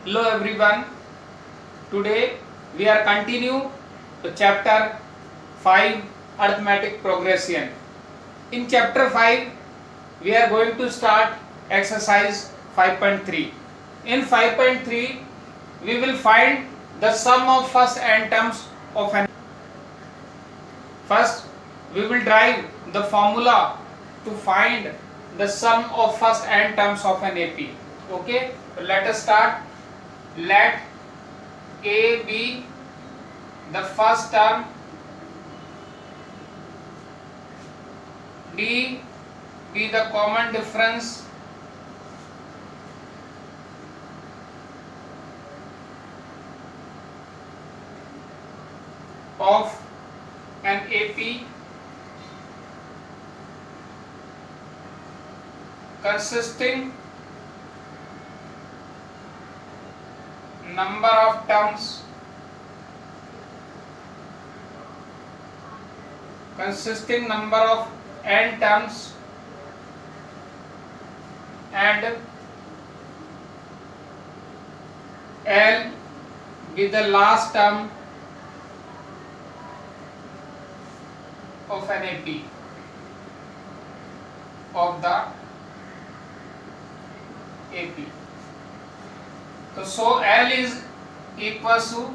Hello everyone. Today we are continue to chapter 5 arithmetic progression. In chapter 5 we are going to start exercise 5.3. In 5.3 we will find the sum of first n terms of an. First we will derive the formula to find the sum of first n terms of an AP. Okay, so let us start. Let A be the first term, D be the common difference, of an AP consisting number of terms n terms and L be the last term of an AP of the AP. So L is equals to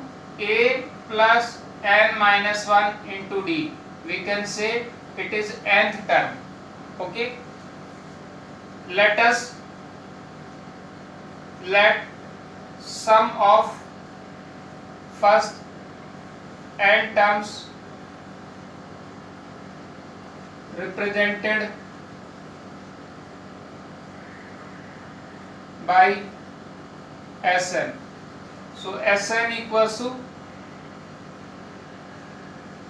A plus n minus 1 into D. We can say it is nth term. Okay. Let sum of first n terms represented by Sn. So Sn equals to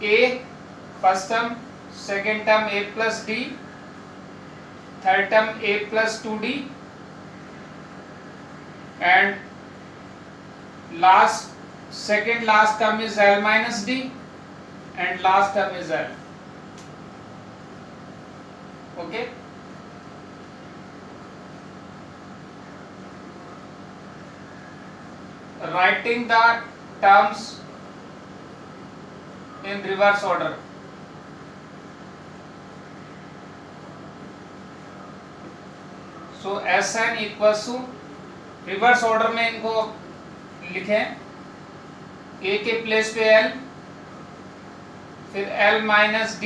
A first term, second term A plus D, third term A plus 2D, and second last term is L minus D, and last term is L. Okay. Writing the terms in reverse order. So Sn equals to reverse order में इनको लिखें. A के place पे L, फिर L minus D,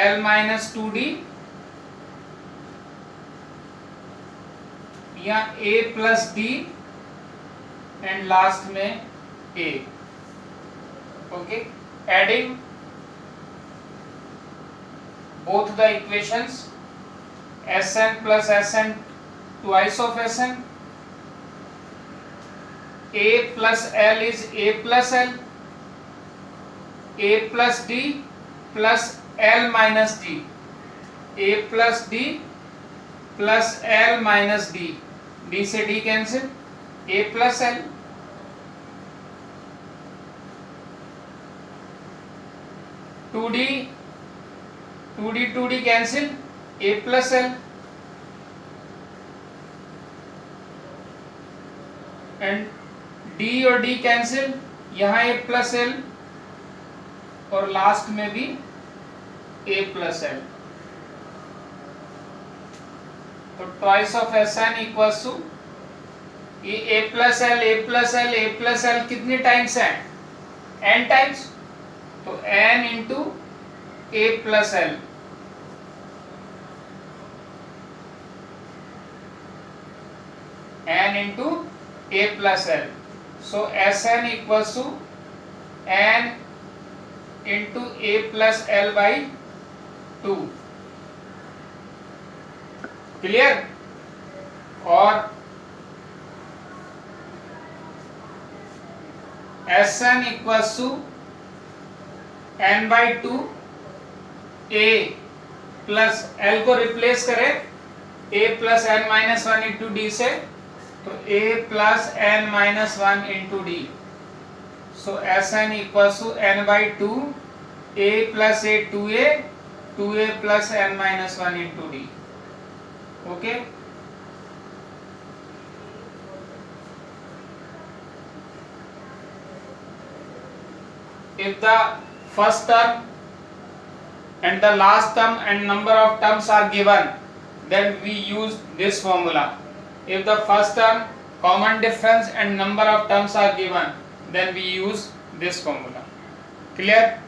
L minus 2D, या A plus D and last में A. Okay, adding both the equations, Sn plus Sn twice of Sn, A plus L is A plus L, A plus D plus L minus D, A plus D plus L minus D, D से D cancel, A plus L, two D cancel, A plus L, and D और D cancel, यहाँ A plus L और last में भी A plus L. तो twice of Sn equals to ये A plus L, A plus L, A plus L कितने times है? n times. तो n into A plus L. n into A plus L. So Sn equals to n into A plus L by 2. Clear? और Sn equals to n by 2 A plus L को replace करें A plus n minus 1 into D से, तो A plus n minus 1 into D. So Sn equals to n by 2 A plus A 2A 2A plus n minus 1 into D. Okay. if the first term and the last term and number of terms are given, then we use this formula. If the first term, common difference and number of terms are given, then we use this formula. Clear?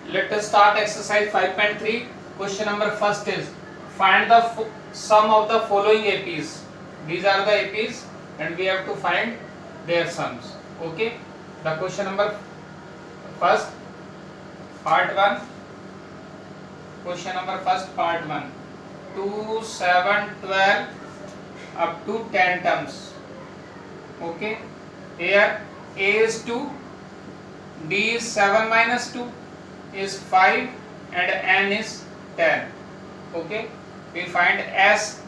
Let us start exercise 5.3. Question number first is find the sum of the following APs. These are the APs and we have to find their sums. Okay. The question number first, part 1. Question number first, part 1. 2, 7, 12 up to 10 terms. Okay. Here A is 2, D is 7 minus 2. Is 5 and n is 10. Okay, we find S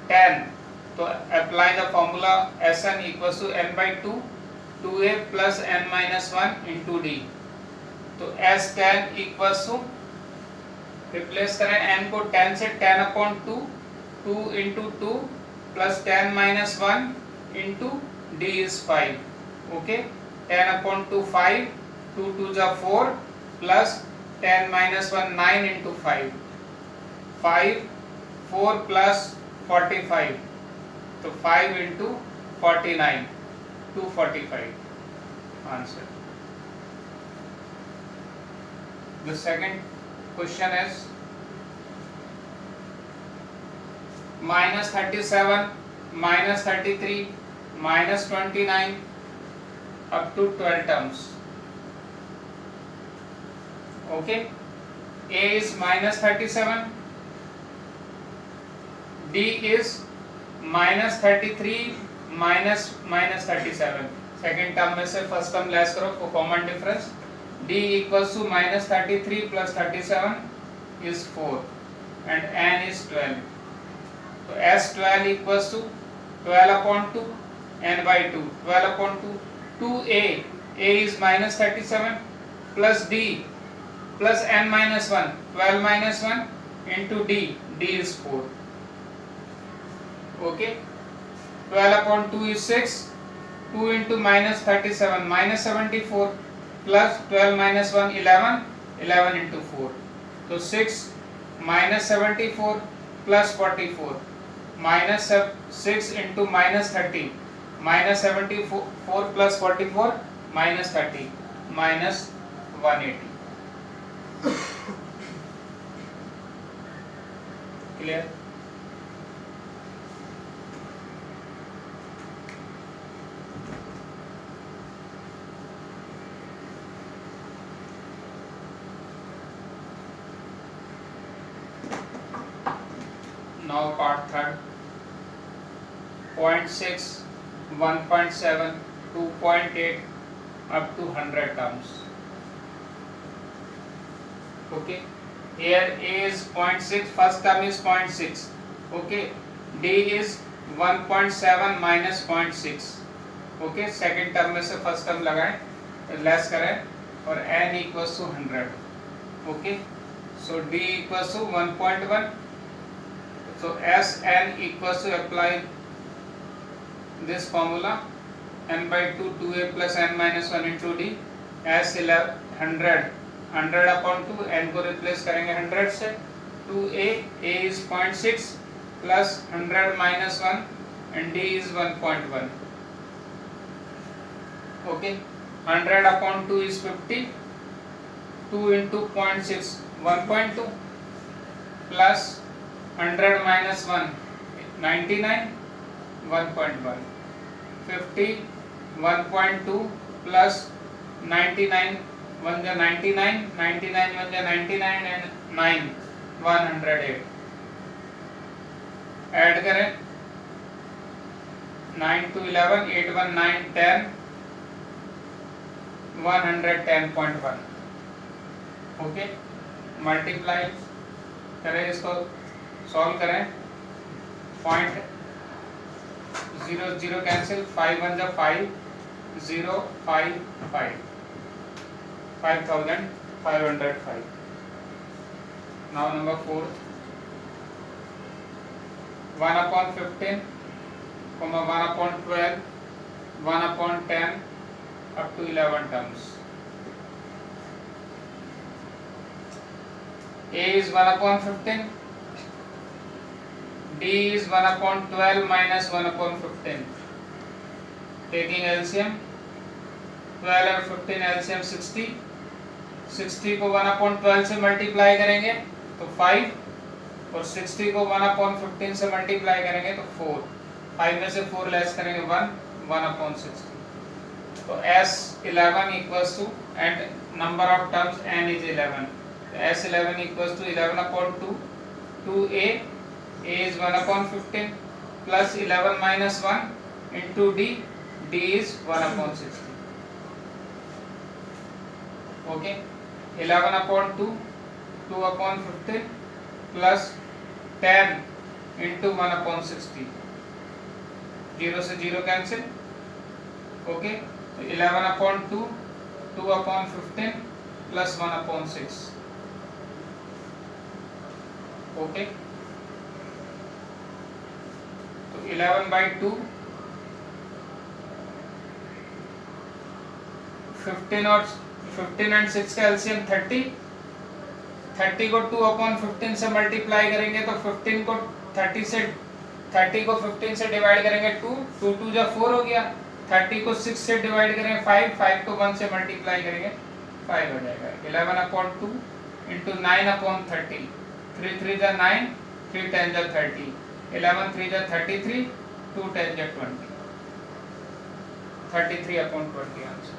10. So apply the formula Sn equals to n by 2, 2a plus n minus 1 into d. तो S10 equals to, replace करें n को 10 से 10 upon 2, 2 into 2 plus 10 minus 1 into d is 5. Okay, 10 upon 2 5, 2 2 is 4 plus 10 minus 1 9 into 5, 5 4 plus 45, so 5 into 49, 245 answer. The second question is minus 37, minus 33, minus 29 up to 12 terms. Okay, A is minus 37, D is minus 33 minus 37. Second term में से first term less करो for common difference. D equals to minus 33 plus 37 is 4 and n is 12. So S12 equals to 12 upon 2 n by 2, 12 upon 2, 2a, A is minus 37 plus D plus n minus 1, 12 minus 1 into d, d is 4. Okay, 12 upon 2 is 6, 2 into minus 37, minus 74 plus 12 minus 1, 11, 11 into 4. So 6 minus 74 plus 44, minus 6 into minus 30, minus 74 plus 44, minus 30, minus 180. Clear? Now part third. 0.6, 1.7, 2.8 up to 100 terms. Okay, here A is 0.6, first term is 0.6. Okay, D is 1.7 minus 0.6. Okay, second term में से first term लगाएं, less करें और n equals to 100. Okay, so D equals to 1.1. So Sn equals to, apply this formula, n by 2, 2a plus n minus 1 into d. S 100, 100 upon 2, n को replace करेंगे 100 से, 2a, a is 0.6 plus 100 minus 1 and d is 1.1. Okay, 100 upon 2 is 50, 2 into 0.6, 1.2 plus 100 minus 1, 99, 1.1, 50, 1.2 plus 99, 1 is 99, 99 1 is 99 and 9, 108. Add करें 9 to 11, 8 1 9 10, 110.1. Okay, multiply करें, इसको solve करें, 0.00 cancel, 5 1 जा 5, 0 5 5, 5505. Now number 4, 1 upon 15, 1 upon 12, 1 upon 10 up to 11 terms. A is 1 upon 15, D is 1 upon 12 minus 1 upon 15. Taking LCM, 12 और 15 LCM 60, 60 को 1 upon 12 से multiply करेंगे तो 5, और 60 को 1 upon 15 से मल्टीप्लाई करेंगे तो 4, 5 में से 4 लेस करेंगे 1 upon 60. तो S11 equals to, and number of terms n is 11. S11 equals to 11 upon 2, 2A, A is 1 upon 15 plus 11 minus 1 into D, D is 1 upon 60. Okay, 11 upon 2, 2 upon 15 plus 10 into 1 upon 60. 0 से 0 cancel. Okay, 11 upon 2, 2 upon 15 plus 1 upon 6. Okay, तो 11 by 2, 15 और 15 and 6 का LCM 30, 30 को 2 upon 15 से multiply करेंगे तो 15 को 30 से 30 को 15 से डिवाइड करेंगे 2, 2 2 जा 4 हो गया, 30 को 6 से डिवाइड करेंगे 5, 5 को 1 से मल्टीप्लाई करेंगे 5 हो जाएगा. 11 upon 2 into 9 upon 30, 3 3 जा 9, 3 10 जा 30, 11 3 जा 33, 2 10 जा 20, 33 upon 20 answer.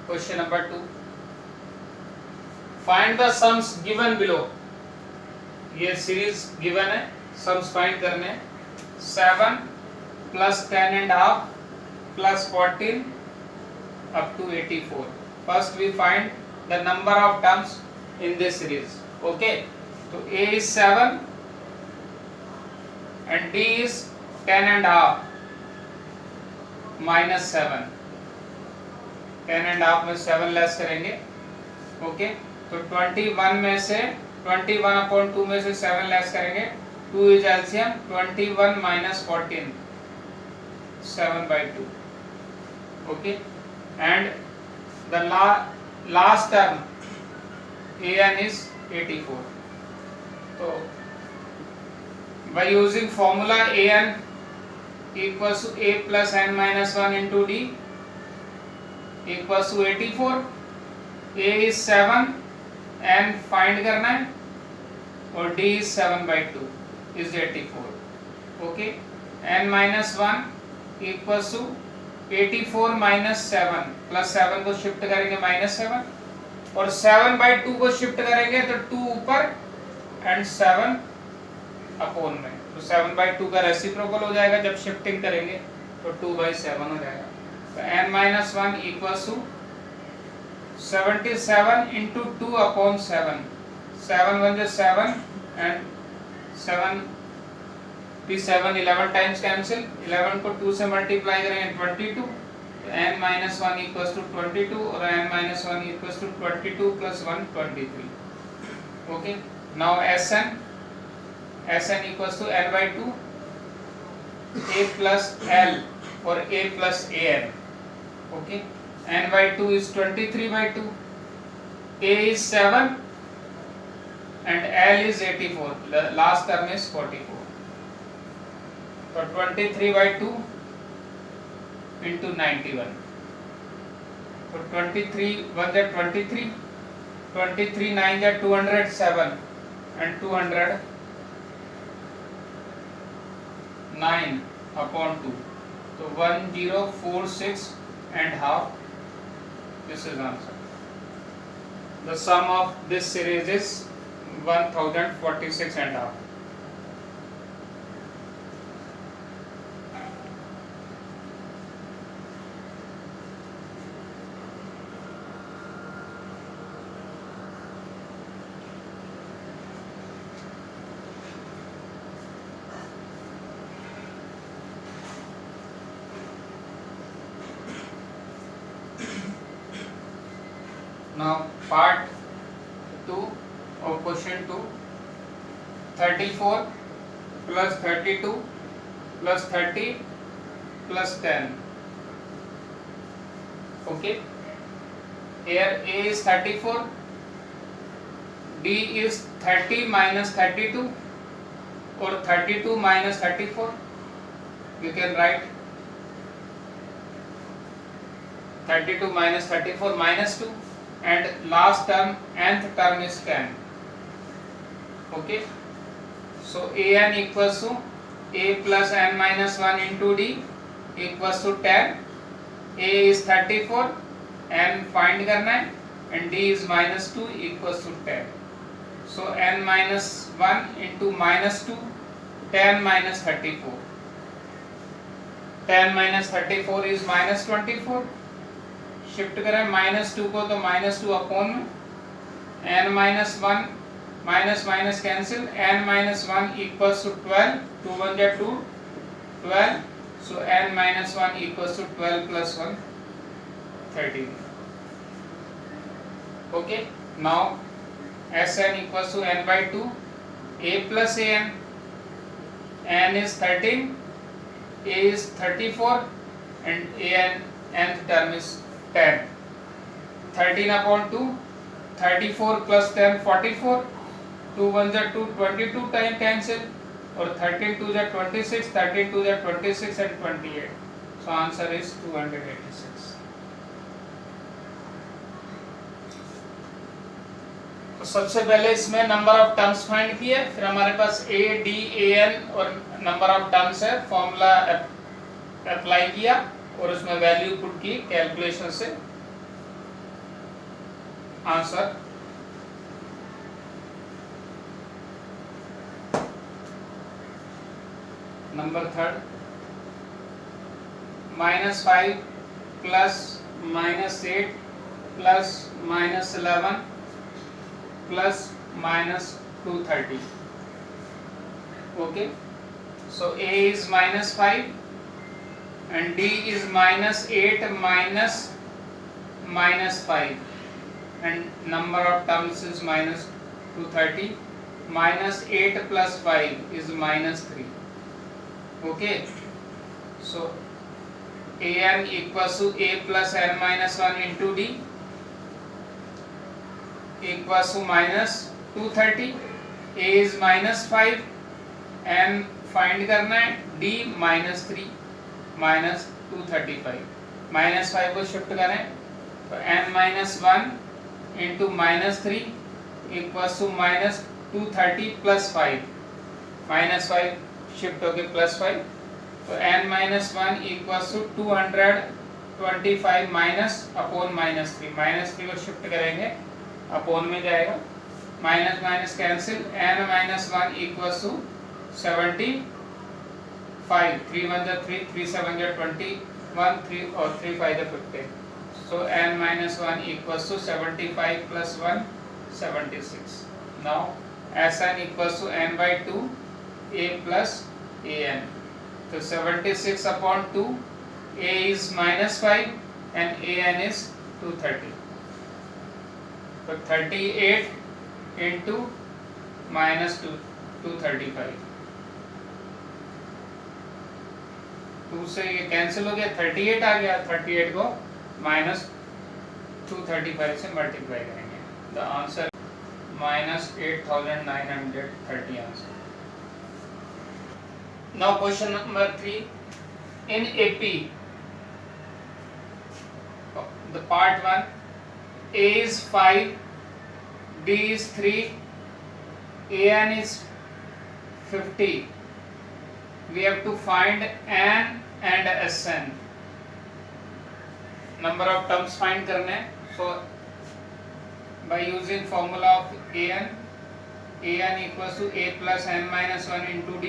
Question number 2. Find the sums given below. ये सीरीज गिवन है, सम्स फाइंड करने. 7 plus 10 and half plus 14 up to 84. First we find the number of terms in this series. Okay, so A is 7 and D is 10 and half minus 7. 10 and half में 7 less करेंगे. Okay, तो 21 में से 21 upon 2 में से 7 less करेंगे. 2 is LCM, 21 minus 14, 7 by 2. Okay, and the last term AN is 84. So by using formula AN equals to A plus n minus 1 into D equals to 84. A is 7, n find करना है, और D is 7 by 2 is 84. Okay, n minus 1 equals to 84 minus 7 plus 7 को shift करेंगे minus 7, और 7 by 2 को shift करेंगे तो 2 ऊपर and 7 अपॉन में, तो 7 by 2 का रेसिप्रोकल हो जाएगा. जब शिफ्टिंग करेंगे तो 2 by 7 हो जाएगा. तो n minus 1 equals to 77 into 2 upon 7. 7 1 is 7 and 7 7 11 times cancel. 11 को 2 से मल्टीप्लाई करेंगे 22. तो n minus 1 equals to 22 और n minus 1 equals to 22 plus 1 23. Okay, now Sn equals to n by 2, A plus L or A plus An. Okay, n by 2 is 23 by 2, A is 7 and L is 84. The last term is 44. So 23 by 2 into 91. So 23 1 is 23, 23 9 is 207 and 209 upon 2. So 1046 and half. This is answer. The sum of this series is 1046 and half. now part 2 of question 2. 34 plus 32 plus 30 plus 10. Okay, here A is 34, D is 30 minus 32 or 32 minus 34. You can write 32 minus 34 minus 2, and last term, nth term is 10. Okay, so an equals to a plus n minus 1 into d equals to 10. A is 34, n find करना है, and d is minus 2 equals to 10. So n minus 1 into minus 2, 10 minus 34. 10 minus 34 is minus 24. Shift करें minus 2 को तो minus 2 upon में n minus 1 minus minus cancel, n minus 1 equals to 12, 2 1 जा 2, 12. So n minus 1 equals to 12 plus 1, 13. Okay, now Sn equals to n by 2, a plus an, n is 13, a is 34, and an nth term is 10. 13 upon 2, 34 plus 10, 44, 2 1 जा 2, 22 time cancel, और 13 2 जा 26, 13 2 जा 26 and 28. So answer is 286. तो सबसे पहले इसमें number of terms find किए, फिर हमारे पास a, d, an और नंबर ऑफ टर्म्स है, फॉर्मूला अप्लाई किया और उसमें वैल्यू पुट की कैलकुलेशन से answer. Number third, -5 plus -8 plus -11 plus -230. Okay, so A is -5 and D is -8 minus -5 and number of terms is -230. -8 plus 5 is -3. Okay, so an equals to a plus n minus 1 into d equals to -230. a is -5, n find करना है, d -3 -235. -5 को shift करें तो n minus 1 into -3 equals to -230 plus 5. -5 shift होके +5, तो n minus 1 equals to 225 minus upon -3. -3 को shift करेंगे upon में जाएगा, minus minus cancel, n minus 1 equals to 75. 3 1 जा 3, 3 7 जा 21, 3 और 3 5 जा 15. So n minus 1 equals to 75 plus 1, 76. Now Sn equals to n by 2 a plus an. So 76 upon 2, a is -5 and an is 230. So 38 into -235. 2 से ये cancel हो गया, 38 आ गया, 38 को -235 से मल्टीप्लाई करेंगे. The answer -8930 answer. Now question number 3. In AP, the part 1, A is 5, D is 3, an is 50. We have to find n and Sn. Number of terms find करने हैं. So by using formula of an equals to a plus n minus 1 into d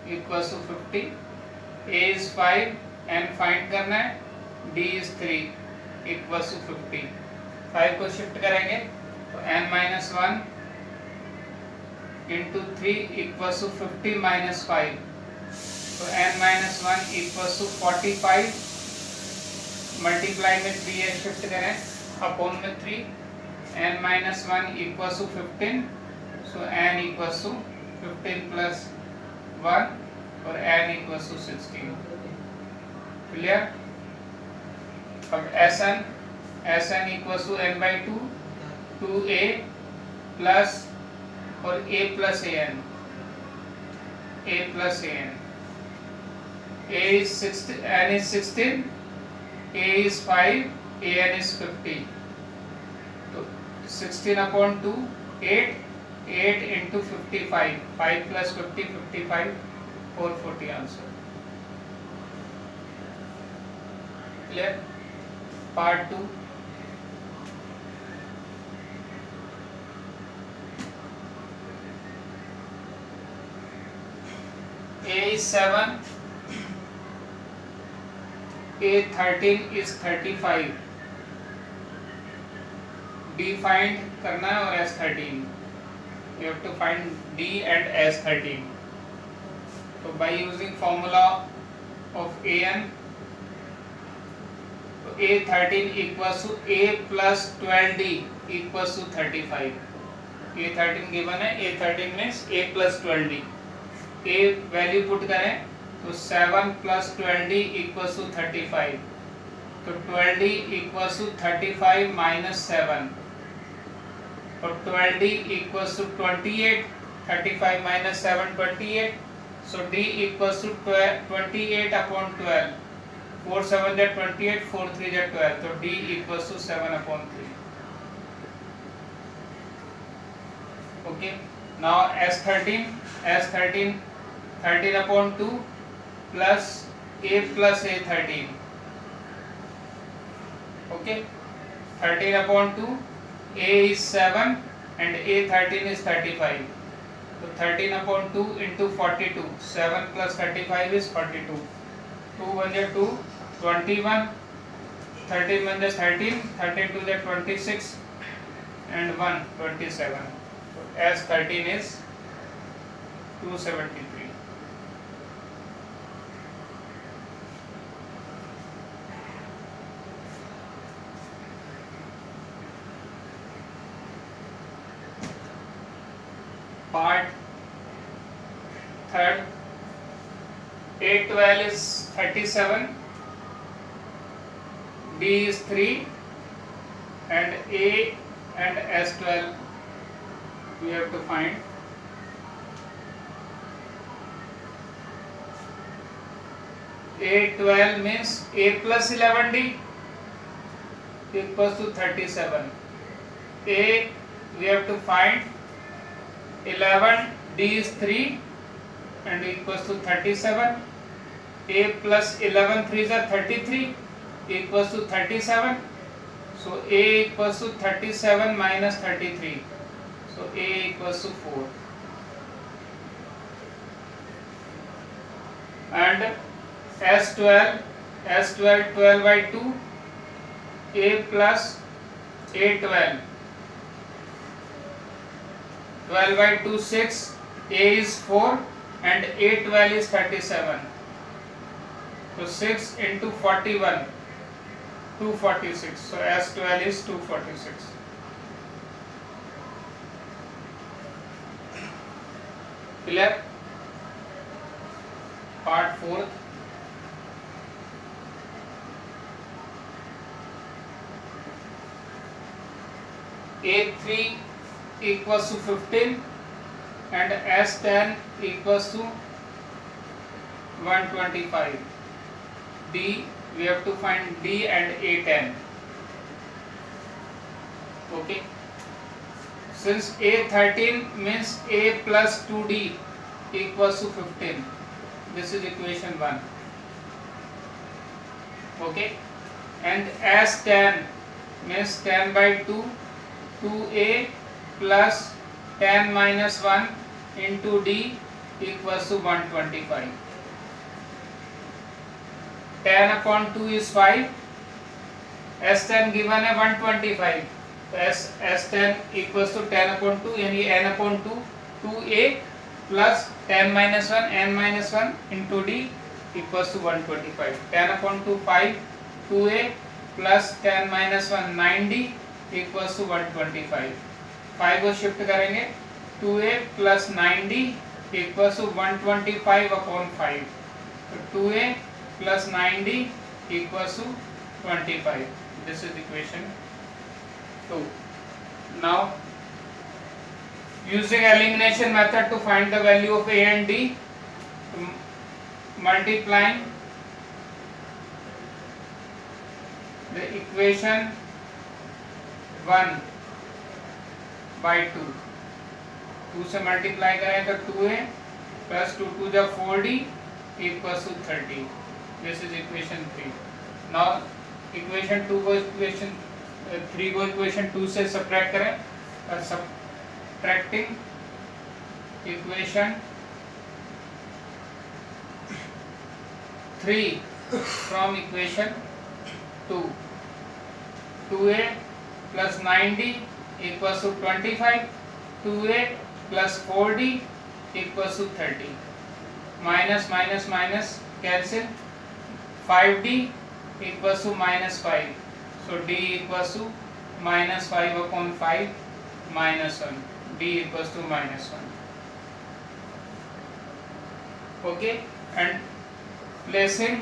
equals to 50. A is 5, n find करना है, d is 3 equals to 50. 5 को shift करेंगे तो n minus 1 into 3 equals to 50 minus 5. So n minus 1 equals to 45. Multiply में 3 shift करें upon में 3, n minus 1 equals to 15, so n equals to 15 plus 1 और n equals to 16. Clear? अब Sn equals to n by 2 2a plus और a plus an, a plus an, a is 16, n is 16, a is 5, an is 50. तो 16 upon 2 8, 8 into 55, 5 plus 50 55, 440 answer. Clear? Part 2. A is 7, A 13 is 35. D find करना है और S 13. You have to find D and S 13. So by using formula of AN, so A 13 equals to A plus 12D equals to 35. A 13 given है, A 13 means A plus 12D. A value put करें तो 7 plus 12D equals to 35. तो 12D equals to 35 minus 7 और 12D equals to 28. 35 minus 7 28. So D equals to 28 upon 12. 4 7 is 28, 4 3 is 12. So D equals to 7 upon 3. Okay. Now S13 13 upon 2 plus A plus A 13. Okay. 13 upon 2, A is 7 and A 13 is 35. So 13 upon 2 into 42. 7 plus 35 is 42. 2 1 is 2, 21. 13 1 is 13, 13 2 is 26 and 1 27. So S 13 is 273. Part 3rd. A 12 is 37, D is 3 and A and S 12 we have to find. A 12 means A plus 11D equals to 37. A we have to find 11, D is 3 and equals to 37. A plus 11 3s are 33 equals to 37. So A equals to 37 minus 33. So A equals to 4. And S12 12 by 2, A plus A 12. 12 by 2 6, A is 4 and A 12 is 37. So 6 into 41, 246. So S 12 is 246. Clear? Part 4. A3 equals to 15 and S10 equals to 125. D, we have to find D and A10. Okay. Since A13 means A plus 2D equals to 15. This is equation 1. Okay. And S10 means 10 by 2, 2A plus 10 minus 1 into D equals to 125. 10 upon 2 is 5. S10 given है 125. तो S10 equals to 10 upon 2 यानी n upon 2 2A plus 10 minus 1 n minus 1 into D equals to 125. 10 upon 2 5 2A plus 10 minus 1 9d equals to 125। 5 को shift करेंगे 2a plus 9d equals to 125 upon 5। तो 2a plus 9d equals to 25। This is equation 2। Now using elimination method to find the value of a and d, multiplying the equation 1 by 2, 2 से multiply करें तो 2a plus 2 2 जा 4d equals to 30। This is equation 3। Now equation 2 को equation 3 को equation 2 से subtract करें और subtracting equation 3 from equation 2, 2a plus 9d equals to 25, 2a plus 4d equals to 30, minus minus minus cancel, 5d equals to minus 5, so d equals to minus 5 upon 5 minus 1, d equals to minus 1. Okay, and placing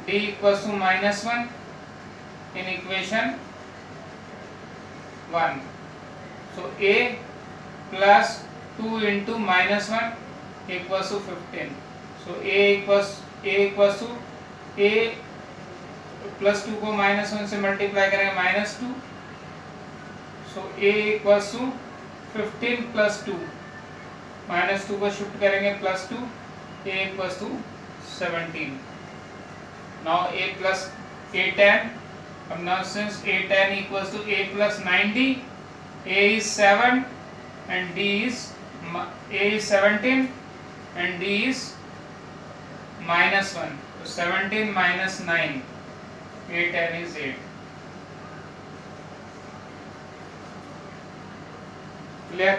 d equals to minus 1 in equation 1. So a plus 2 into minus 1 equals to 15. So a equals to a plus 2 को minus 1 से multiply करेंगे minus 2। So a equals to 15 plus 2, minus 2 को shift करेंगे plus 2, a equals to 17. Now a plus a tan, now since a tan equals to a plus 90, a is 7 and d is a is 17 and d is minus 1. So 17 minus 9, a tan is 8. Clear?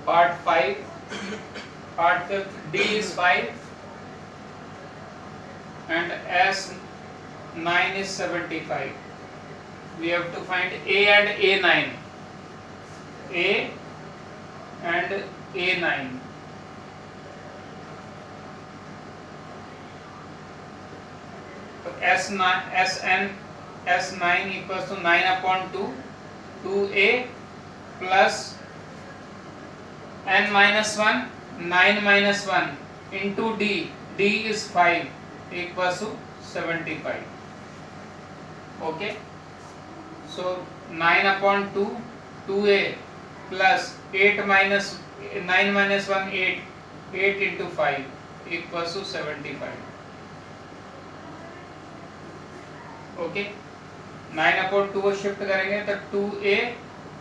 Part 5, part 5th, d is 5 and s9 is 75. We have to find a and a9. A and a9. So s9 equals to 9 upon 2, 2a plus n minus 1, 9 minus 1 into d, d is 5 equals to 75. Okay, so 9 upon 2, 2a plus 8 minus 9 minus 1 8, 8 into 5 equals to 75. Okay, 9 upon 2 को shift करेंगे तो 2a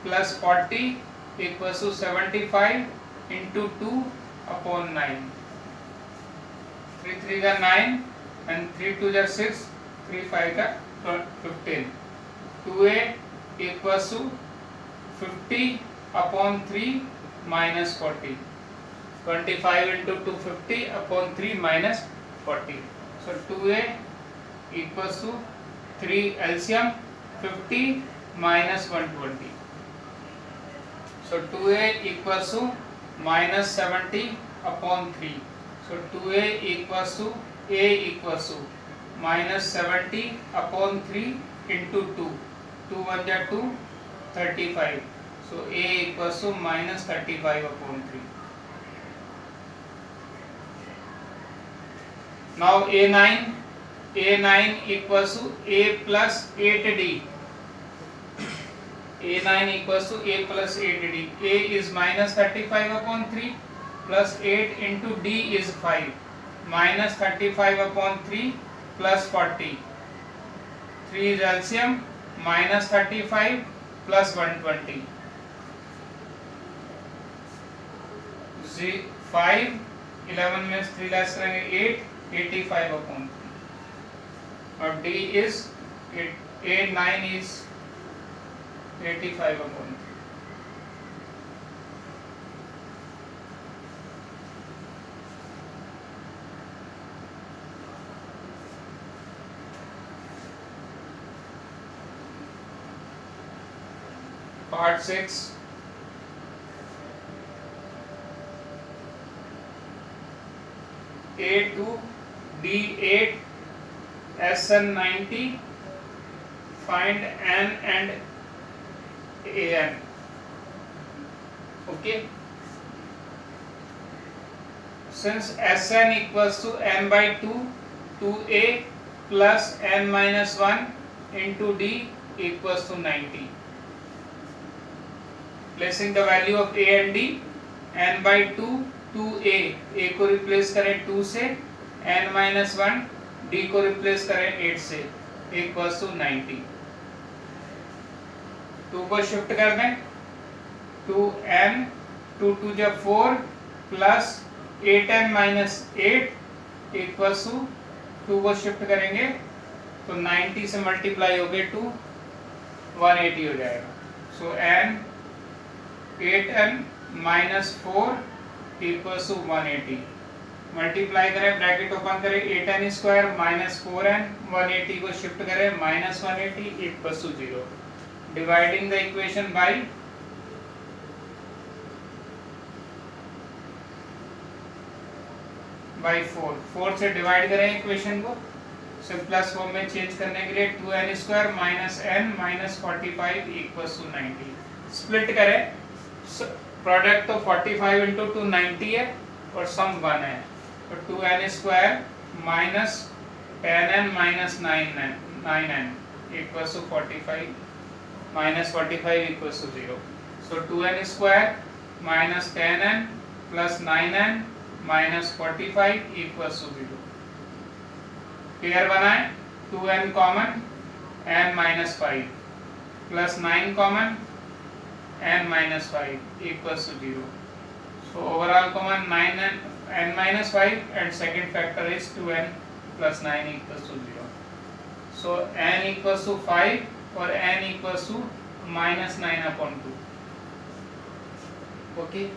plus 40 equals to 75 into 2 upon 9. 3 3 का 9 and 3 2 का 6, 3 5 का 15. 2a equals to 50 upon 3 minus 40. 25 into 250 upon 3 minus 40. So 2a equals to 3 LCM 50 minus 120. So 2a equals to minus 70 upon 3. So 2a equals to minus 70 upon 3 into 2. 2 1 ja 2, 35. So a equals to minus 35 upon 3. Now a9 equals to a plus 8d. a9 equals to a plus 8d. a is minus 35 upon 3 plus 8 into d is 5. minus 35 upon 3 plus 40. 3 is LCM, minus 35 plus 120. 5, 11 में 3 less करेंगे 8, 85 upon 3. और D is 8, 9 is 85 upon 3. Part 6. A2, D8, SN 90, find N and AN. Okay. Since Sn equals to n by 2, 2a plus n minus 1 into D equals to 90. Placing the value of a and D, n by 2, 2a, a को replace करें 2 से, n minus 1, D को replace करें 8 से, equals to 90. 2 को shift कर दें, 2n, 2 2 जब 4 plus 8n minus 8 equals to 2 को शिफ्ट करेंगे तो 90 से मल्टीप्लाई हो गए 2, 180 हो जाएगा. सो n 8n minus 4 equals to 180. Multiply करें, ब्रैकेट ओपन करें, 8n स्क्वायर माइनस 4n, 180 को शिफ्ट करें minus 180 equals to 0. Dividing the equation by by 4 से डिवाइड करें इक्वेशन को सिंपलेस्ट फॉर्म में चेंज करने के लिए 2n square minus n minus 45 equals to 90. Split करें, प्रोडक्ट तो 45 इंटू 2 90 है और सम 1 है, तो 2n square minus 10n minus 9n equals to 45 minus 45 equals to 0. So 2n square minus 10n plus 9n minus 45 equals to 0. Pair बनाएं, 2n common n minus 5 plus 9 common n minus 5 equals to 0. So overall common 9 and n minus 5 and second factor is 2n plus 9 equals to 0. So n equals to 5 or n equals to minus 9 upon 2. Okay.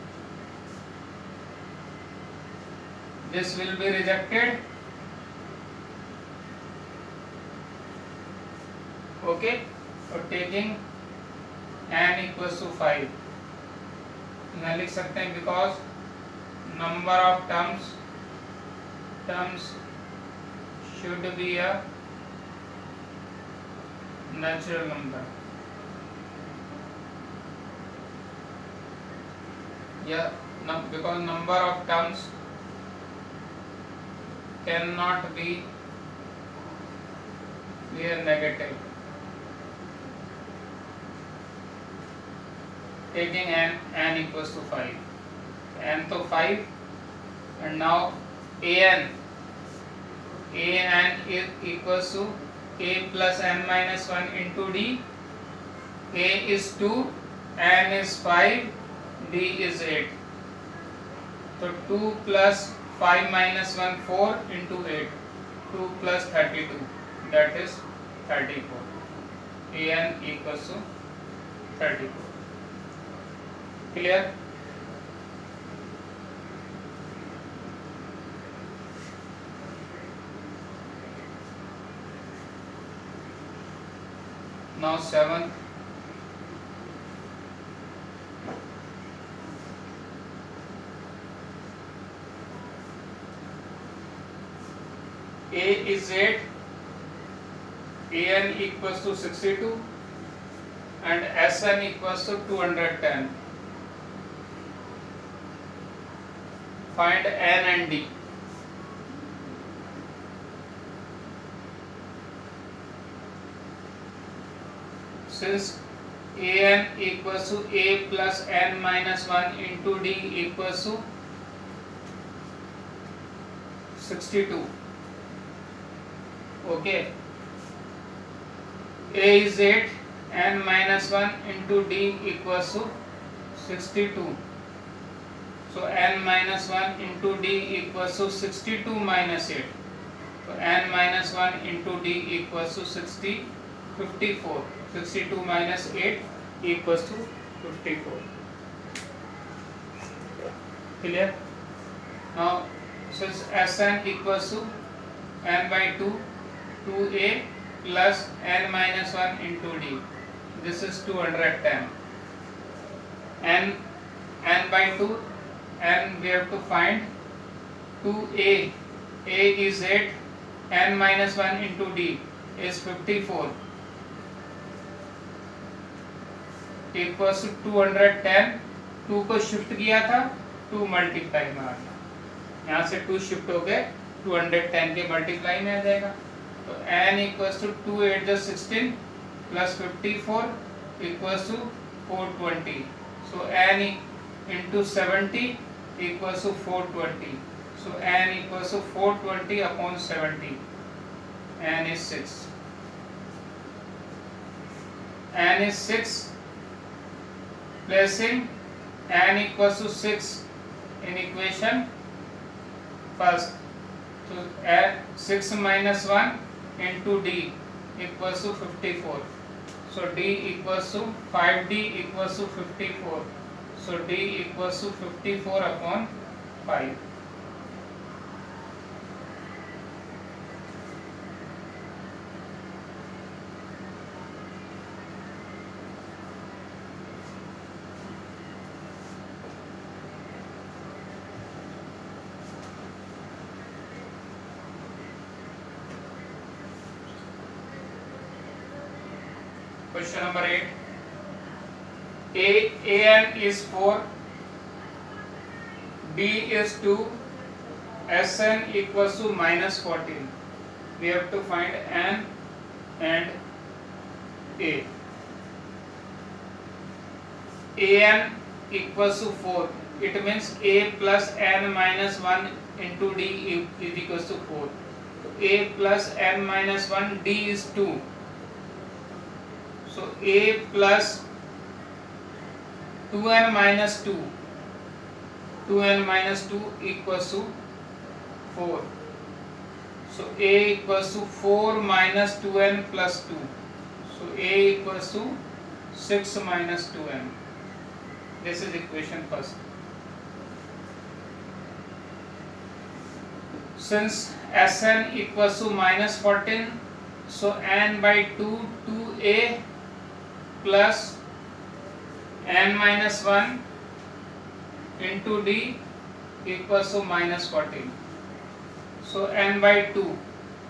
This will be rejected. Okay. Or taking n equals to 5 यहाँ लिख सकते हैं because number of terms should be a natural number. Yeah, because number of terms cannot be a negative. Taking n equals to 5, n to 5, and now an is equals to a plus n minus 1 into D. A is 2, n is 5, D is 8. So 2 plus 5 minus 1 4 into 8, 2 plus 32, that is 34. An equals to 34. Clear? Now 7th. A is 8, an equals to 62 and Sn equals to 210. Find n and D. Since an equals to a plus n minus 1 into D equals to 62. Okay. A is 8, n minus 1 into d equals to 62. So n minus 1 into d equals to 62 minus 8. So n minus 1 into d equals to 54. 62 minus 8 equals to 54. Clear? Now since Sn equals to n by 2, 2a plus n minus 1 into d, this is 210. n by 2, and we have to find 2a. A is 8, n minus 1 into d is 54 equals to 210. 2 को shift किया था, 2 multiply में आ गया, यहाँ से 2 shift हो गए 210 के मल्टीप्लाई में आ जाएगा. तो n इक्वल्स टू 2 8 जो 16 plus 54 equals to 420. So n into 70 equals to 420. So n equals to 420 upon 70. n is 6. n is 6. Placing n equals to 6 in equation first. So add 6 minus 1 into d equals to 54. So d equals to 5d equals to 54. So d equals to 54 upon 5. Question number 8. An is 4, B is 2, Sn equals to minus 14. We have to find n and a. An equals to 4. It means a plus n minus 1 into d is equals to 4. So a plus n minus 1, d is 2. So a plus 2n minus 2, 2n minus 2 equals to 4. So a equals to 4 minus 2n plus 2. So a equals to 6 minus 2n. This is equation first. Since Sn equals to minus 14, so n by 2, 2a plus n minus 1 into d equals to minus 14. So n by 2,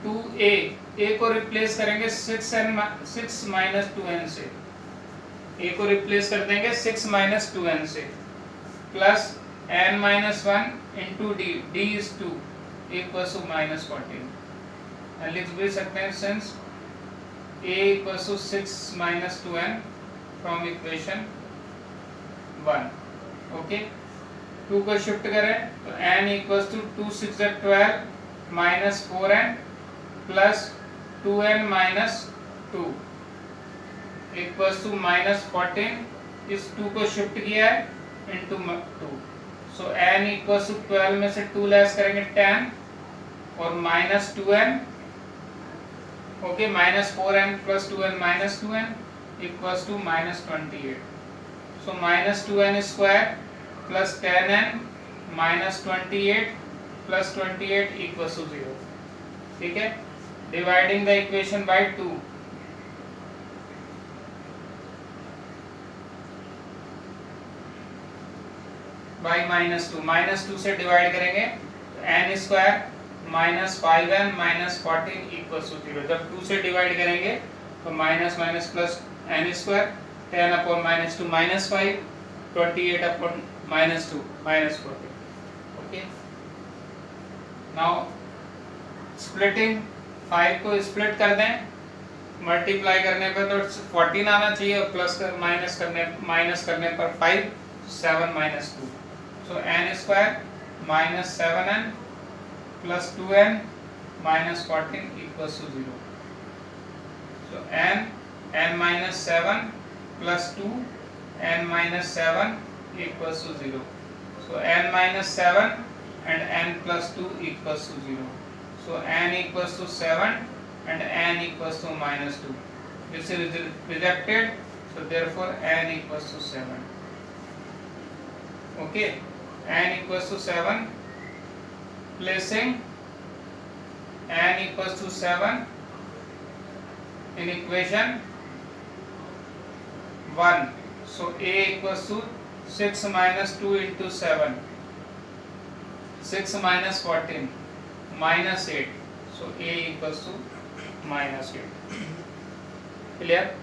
2a, a को replace करेंगे 6 minus 2n से, a को replace कर देंगे 6 minus 2n से, plus n minus 1 into d, d is 2 equals to minus 14. लिख भी सकते हैं since a equals to 6 minus 2n from equation 1. Okay, 2 को शिफ्ट करें तो n equals to 2 6 12 minus 4n plus 2n minus 2 equals to minus 14. इस 2 को shift किया है into 2. So n equals to 12 में से 2 लेस करेंगे 10 और minus 2n. Okay, minus 4n plus 2n minus 2n equals to minus 28. So minus 2n square plus 10n minus 28 plus 28 equals to 0. ठीक है, dividing the equation by 2. by minus 2. minus 2 से डिवाइड करेंगे तो n square minus 5n minus 14 equals to 0. जब 2 से डिवाइड करेंगे तो minus minus plus n square 10 upon minus 2 minus 5 28 upon minus 2 minus 14. Okay, now splitting 5 को स्प्लिट कर दें, मल्टीप्लाई करने पर तो 14 आना चाहिए और प्लस कर माइनस करने पर 5 7 minus 2. So n square minus 7n plus 2n minus 14 equals to 0. So n minus 7 plus 2 n minus 7 equals to 0. So n minus 7 and n plus 2 equals to 0. So n equals to 7 and n equals to minus 2. This is rejected, so therefore n equals to 7. Okay, n equals to 7, placing n equals to 7 in equation 1. So a equals to 6 minus 2 into 7, 6 minus 14, minus 8. So a equals to minus 8. Clear?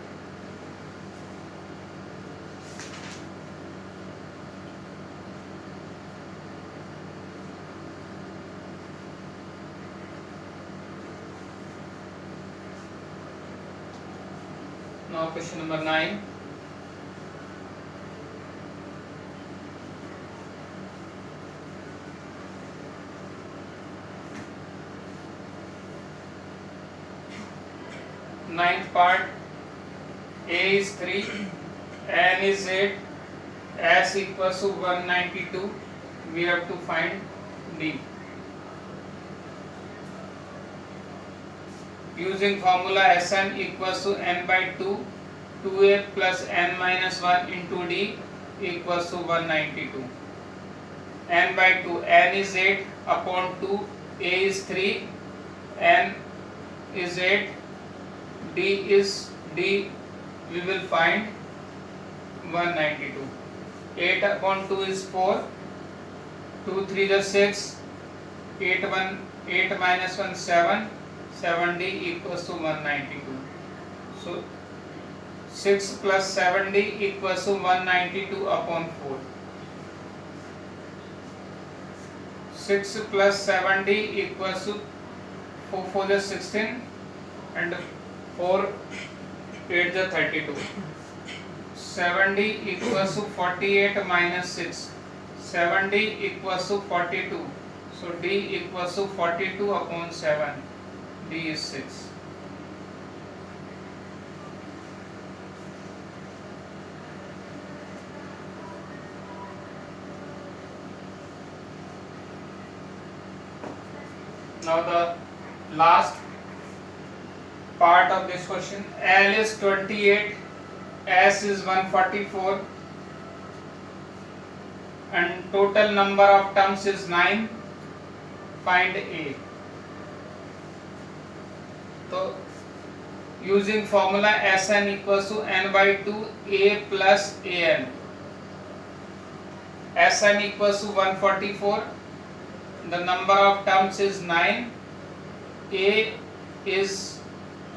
Now question number 9. Ninth part. A is 3, n is 8, s equals to 192. We have to find d. Using formula Sn equals to n by 2, 2a plus n minus 1 into d equals to 192. N by 2, n is 8 upon 2, a is 3, n is 8, d we will find 192. 8 upon 2 is 4, 2 3 is 6, 8 minus 1 7, 7d equals to 192. So 6 plus 7d equals to 192 upon 4. 6 plus 7d equals to 4 4 is 16 and 4 8 is 32. 7d equals to 48 minus 6. 7d equals to 42. So d equals to 42 upon 7. D is 6. Now the last part of this question. L is 28, S is 144 and total number of terms is 9. Find A. So using formula Sn equals to n by 2 a plus an. Sn equals to 144. The number of terms is 9. A is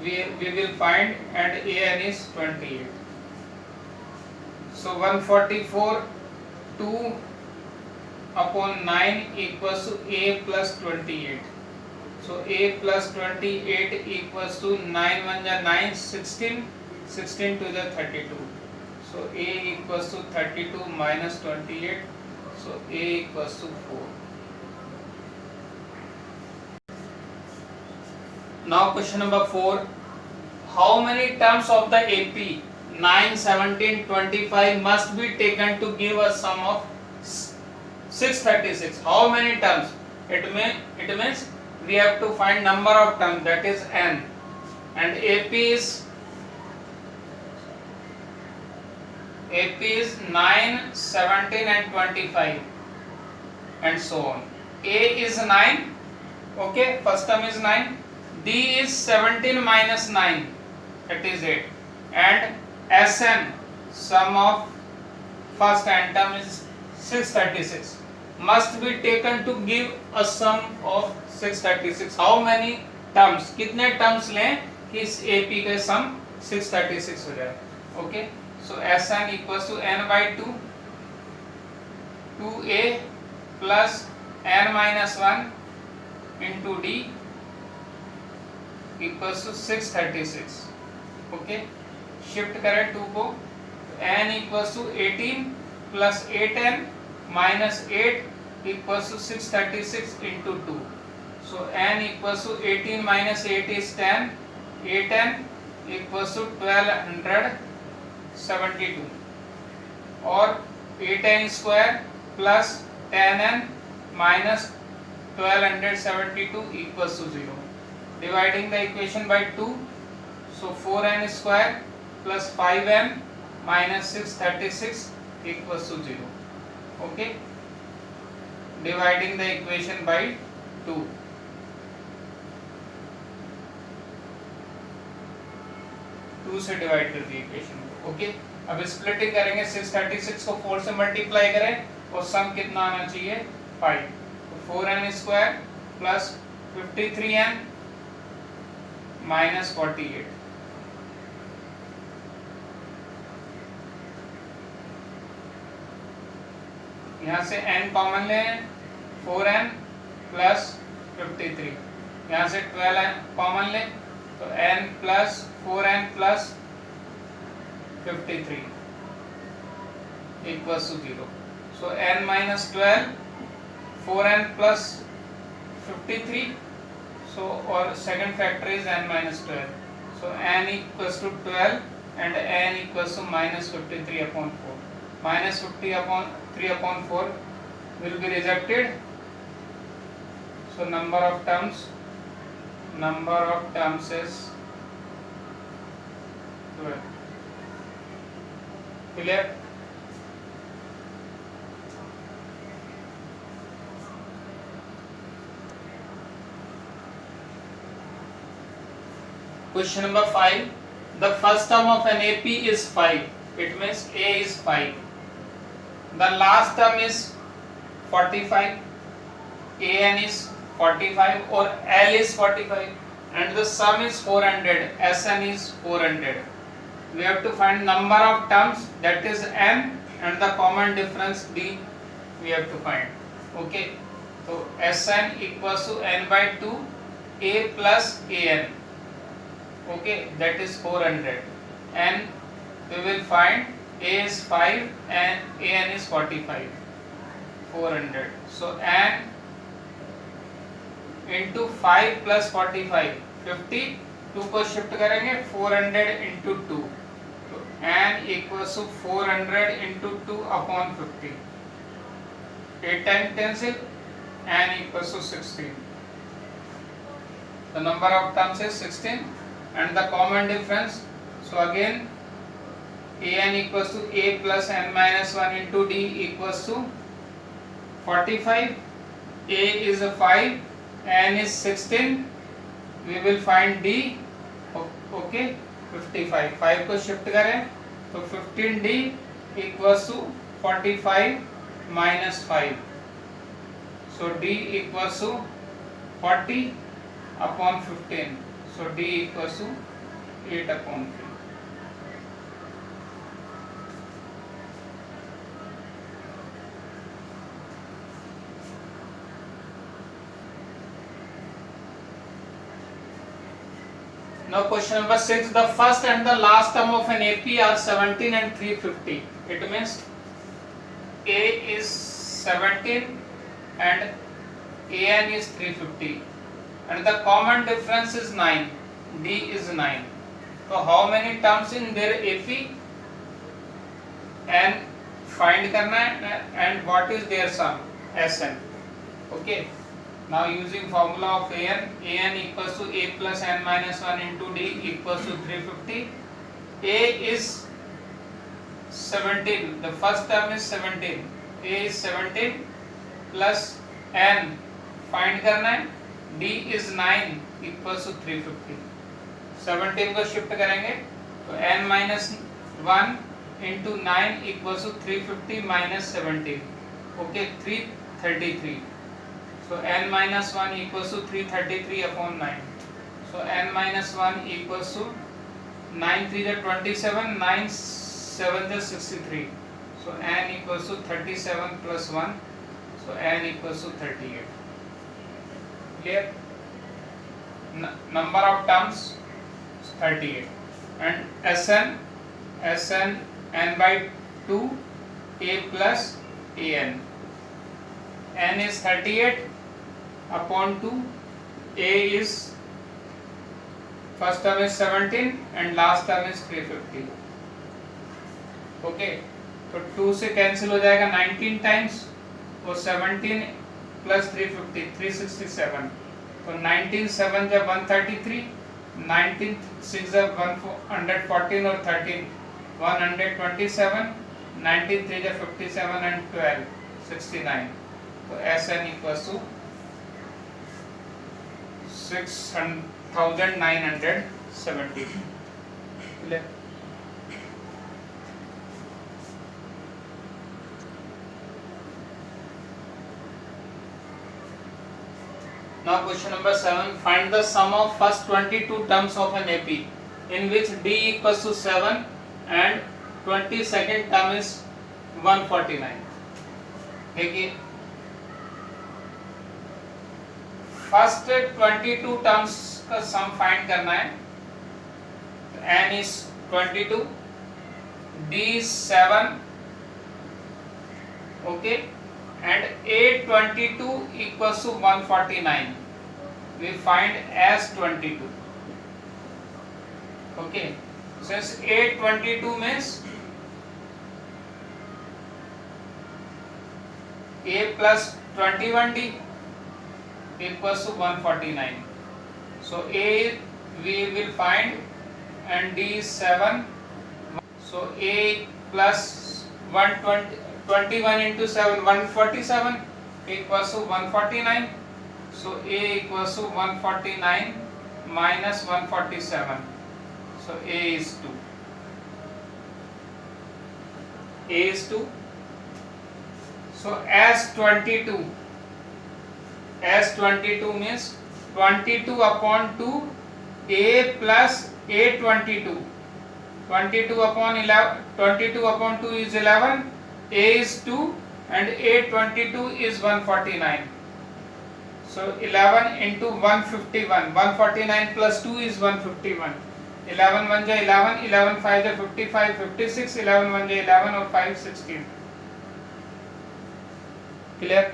we will find and an is 28. So 144 2 upon 9 equals to a plus 28. So a plus 28 equals to 9 1 is 9, 16, 16 2 is 32. So a equals to 32 minus 28. So a equals to 4. Now question number 4. How many terms of the AP 9, 17, 25 must be taken to give a sum of 636? How many terms? It means we have to find number of terms, that is n, and AP is 9, 17 and 25 and so on. A is 9, okay, first term is 9. D is 17 minus 9, that is 8, and Sn, sum of first n term is 636, must be taken to give a sum of 636. How many terms? कितने terms लें कि इस AP का sum 636 हो जाए? Okay, so Sn equals to n by 2, 2a plus n minus 1 into d equals to 636. Okay, shift करें 2 को, n equals to 18 plus 8n minus 8 equals to 636 into 2. So n equals to 18 minus 8 is 10. 8n equals to 1272, or 8n square plus 10n minus 1272 equals to 0. Dividing the equation by 2, so 4n square plus 5n minus 636 equals to 0. Okay, dividing the equation by 2. से divide कर the equation को. Okay, अब splitting करेंगे. 636 को 4 से multiply करें और सम कितना आना चाहिए 5. तो 4n square plus 53n minus 48. यहाँ से n कॉमन लें, 4n प्लस 53. यहाँ से 12n कॉमन लें तो n plus 4n plus 53 equals to 0. So n minus 12, 4n plus 53. So or second factor is n minus 12. So n equals to 12 and n equals to minus 53 upon 4. Minus 50 upon 3 upon 4 will be rejected. So number of terms is 12. Clear? Question number 5. The first term of an AP is 5. It means A is 5. The last term is 45. AN is 45 or L is 45 and the sum is 400. SN is 400. We have to find number of terms, that is n, and the common difference d we have to find. Okay, so Sn equals to n by 2 A plus An. Okay, that is 400. And we will find A is 5 and An is 45. 400. So n into 5 plus 45, 50. 2 को shift करेंगे, 400 into 2. तो n equals to 400 into 2 upon 50. 8 times cancel, n equals to 16. The number of terms is 16 and the common difference. So again an equals to a plus n minus 1 into d equals to 45. A is a 5, n is 16. We will find d. Okay, 55. 5 को shift करें तो 15d equals to 45 minus 5. So d equals to 40 upon 15. So d equals to 8 upon 3. Now question number 6. The first and the last term of an AP are 17 and 350. It means A is 17 and AN is 350 and the common difference is 9. D is 9. So how many terms in their AP? And find करना है and what is their sum? Sn. Okay. Now using formula of an equals to a plus n minus 1 into d equals to 350. A is 17. The first term is 17. A is 17 plus n find करना है. D is 9 equals to 350. 17 को shift करेंगे तो n minus 1 into 9 equals to 350 minus 17. Okay, 333. So n minus 1 equals to 333 upon 9. So n minus 1 equals to 9 3 is 27, 9 7 is 63. So n equals to 37 plus 1. So n equals to 38. Clear? Number of terms 38. And Sn n by 2 a plus an. N is 38 upon 2 A is first term is 17 and last term is 350. Okay, तो 2 से cancel हो जाएगा 19 times, तो 17 plus 350 367, तो 19 7 जब 133, 19 6 जब 114 और 13 127, 19 3 जब 57 एंड 12 69, तो SN equals to 6970. Clear? Now question number 7, find the sum of first 22 terms of an AP in which D equals to 7 and 22nd term is 149. देखिए फर्स्ट 22 टर्म्स का सम फाइंड करना है, तो n is 22, D is 7, okay, and A22 equals to 149. We find as 22. Okay, since A22 means A plus 21D equals to 149. So A we will find and D is 7. So A plus 121 into 7 147 equals to 149. So A equals to 149 minus 147. So A is 2. A is 2. So as 22 means 22 upon 2 A plus A22. 22 upon 11, 22 upon 2 is 11, A is 2 and A22 is 149. So 11 into 151, 149 plus 2 is 151. 11 1 जा 11, 11 5 जा 55, 56, 11 1 जा 11 और 5 16. Clear?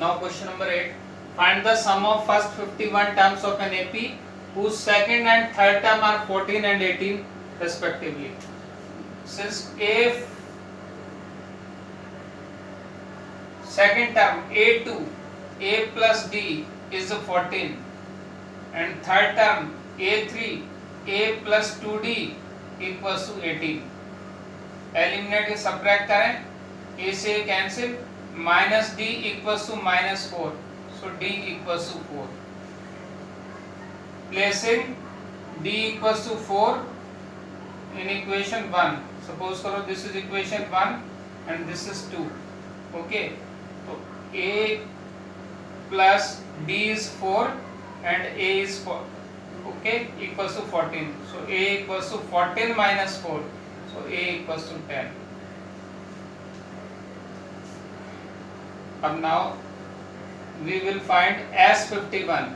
Now question number 8. Find the sum of first 51 terms of an AP whose second and third term are 14 and 18 respectively. Since A second term A2 A plus D is 14 and third term A3 A plus 2D equals to 18. Eliminate के subtract करें, A से cancel, minus D equals to minus 4. So D equals to 4. Placing D equals to 4 in equation 1. Suppose करो this is equation 1 and this is 2. Okay. So A plus D is 4 and A is 4. Okay, equals to 14. So A equals to 14 minus 4. So A equals to 10. Now we will find as 51.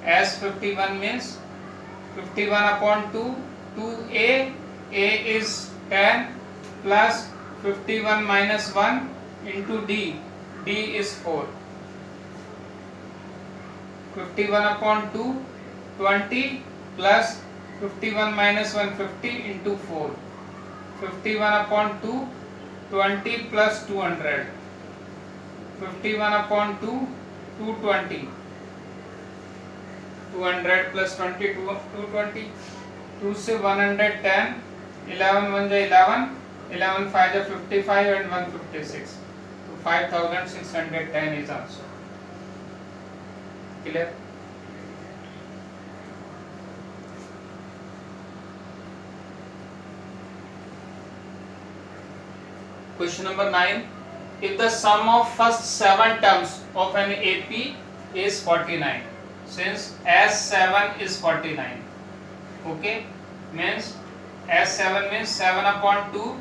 As 51 means 51 upon 2, 2A, A is 10 plus 51 minus 1 into D, D is 4. 51 upon 2, 20 plus 51 minus 1, 50 into 4. 51 upon 2, 20 plus 200. 51 upon 2, 220. 200 plus 20, 220. 2 से 110. 11 1 जा 11. 11 5 जा 55 and 156. So 5610 is answer. Clear? Question number 9. If the sum of first 7 terms of an AP is 49, since S7 is 49, okay, means S7 means 7 upon 2,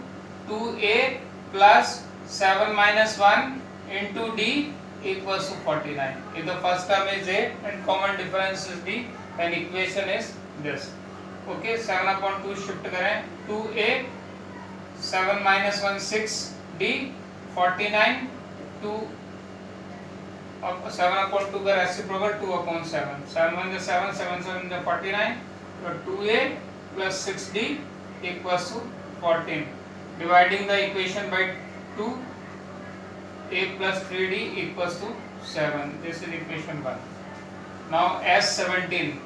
2A plus 7 minus 1 into D equals to 49. If the first term is A and common difference is D, then equation is this. Okay, 7 upon 2 shift करें, 2A 7 minus 1 6 d 49 2 7 upon 2 का reciprocal 2 upon 7 7 1 is 7 7 7 is 49 तो 2a plus 6d equals to 14 dividing the equation by 2 a plus 3d equals to 7 this is equation 1 now S17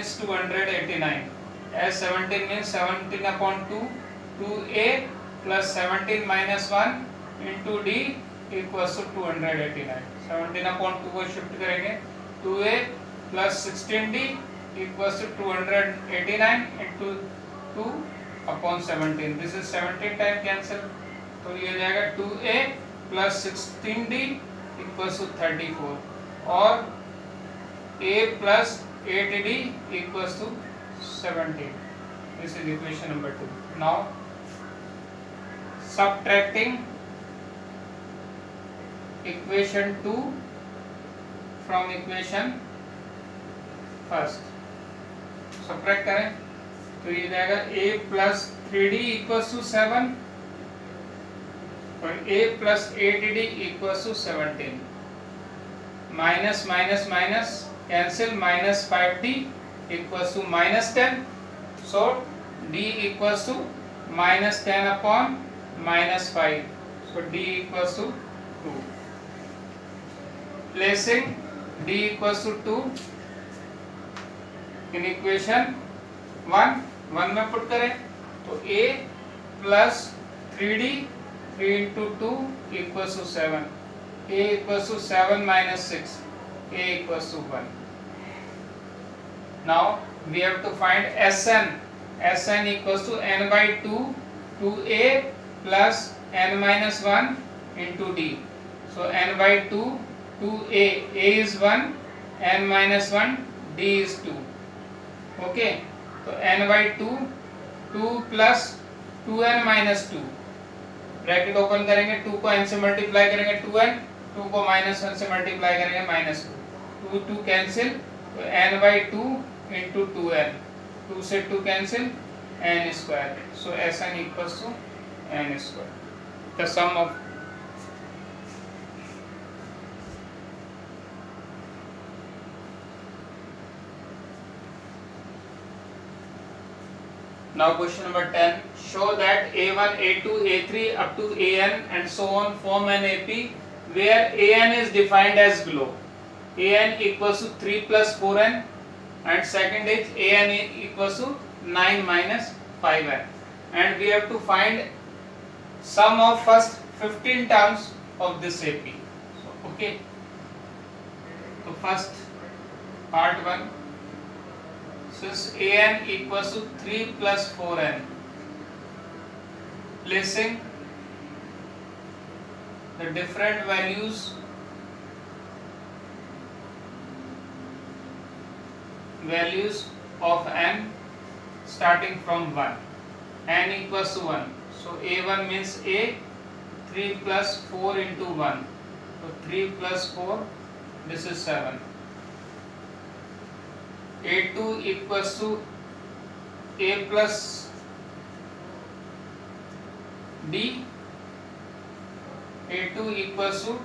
is 289 S17 means 17 upon 2 2a plus 17 minus 1 into d equals to 289 17 upon 2 को shift करेंगे 2a plus 16d equals to 289 into 2 upon 17 this is 17 time cancel तो ये जाएगा 2a plus 16d equals to 34 और a plus 8d equals to 17 this is equation number 2 now subtracting equation 2 from equation first subtract करें तो ये जाएगा a plus 3d equals to 7 और a plus 8d equals to 17 minus minus minus cancel minus 5d equals to minus 10 so d equals to minus 10 upon minus 5 so d equals to 2 placing d equals to 2 in equation 1 में put करें तो a plus 3d 3 into 2 equals to 7 a equals to 7 minus 6 a equals to 1 now we have to find Sn equals to n by 2 2a plus n minus 1 into d so n by 2 2a is 1 n minus 1 d is 2 okay तो n by 2 2 plus 2n minus 2 bracket open करेंगे 2 को n से multiply करेंगे 2n 2 को minus 1 से multiply करेंगे minus 2 2 cancel तो n by 2 into 2n 2 से 2 cancel n square so Sn equals to n square the sum of now question number 10 show that a1 a2 a3 up to an and so on form an AP where an is defined as below an equals to 3 plus 4n and second is an equals to 9 minus 5n and we have to find sum of first 15 terms of this AP so okay so first part 1 since an equals to 3 plus 4n placing the different values of n starting from 1 n equals to 1 so a1 means a 3 plus 4 into 1 so 3 plus 4 this is 7 a2 equals to a plus d a2 equals to